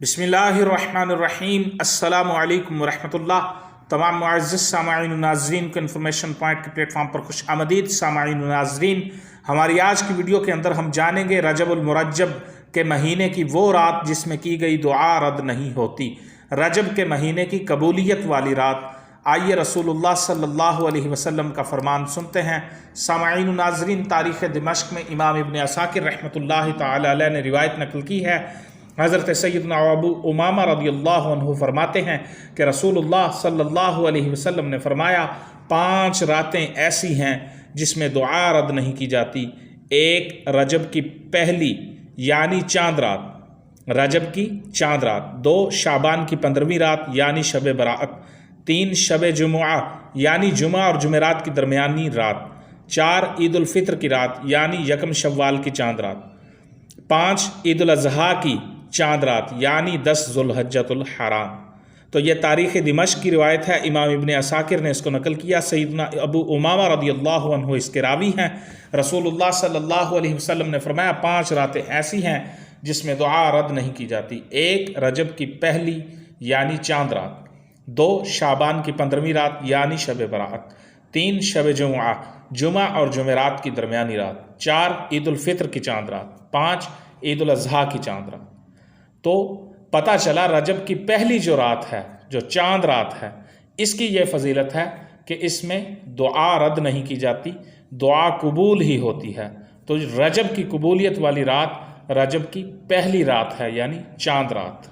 بسم اللہ الرحمن الرحیم۔ السلام علیکم ورحمۃ اللہ۔ تمام معزز سامعین و ناظرین کو انفارمیشن پوائنٹ کے پلیٹ فارم پر خوش آمدید۔ سامعین و ناظرین، ہماری آج کی ویڈیو کے اندر ہم جانیں گے رجب المرجب کے مہینے کی وہ رات جس میں کی گئی دعا رد نہیں ہوتی، رجب کے مہینے کی قبولیت والی رات۔ آئیے رسول اللہ صلی اللہ علیہ وسلم کا فرمان سنتے ہیں۔ سامعین و ناظرین، تاریخ دمشق میں امام ابن عساکر رحمۃ اللہ تعالی علیہ نے روایت نقل کی ہے۔ حضرت سیدنا ابو امامہ رضی اللہ عنہ فرماتے ہیں کہ رسول اللہ صلی اللہ علیہ وسلم نے فرمایا، 5 راتیں ایسی ہیں جس میں دعا رد نہیں کی جاتی۔ 1 رجب کی پہلی یعنی چاند رات، رجب کی چاند رات۔ 2 شعبان کی 15ویں رات یعنی شب برات۔ 3 شب جمعہ یعنی جمعہ اور جمعرات کی درمیانی رات۔ 4 عید الفطر کی رات یعنی 1 شوال کی چاند رات۔ 5 عید الاضحیٰ کی چاند رات یعنی 10 ذوالحجۃ الحرام۔ تو یہ تاریخ دمشق کی روایت ہے، امام ابن عساکر نے اس کو نقل کیا۔ سیدنا ابو امامہ رضی اللہ عنہ اس کے راوی ہیں۔ رسول اللہ صلی اللہ علیہ وسلم نے فرمایا 5 راتیں ایسی ہیں جس میں دعا رد نہیں کی جاتی۔ 1 رجب کی پہلی یعنی چاند رات۔ 2 شعبان کی 15ویں رات یعنی شب برات۔ 3 شب جمعہ، جمعہ اور جمعرات کی درمیانی رات۔ 4 عید الفطر کی چاند رات۔ 5 عید الاضحیٰ کی چاند رات۔ تو پتہ چلا رجب کی پہلی جو رات ہے، جو چاند رات ہے، اس کی یہ فضیلت ہے کہ اس میں دعا رد نہیں کی جاتی، دعا قبول ہی ہوتی ہے۔ تو رجب کی قبولیت والی رات رجب کی پہلی رات ہے، یعنی چاند رات۔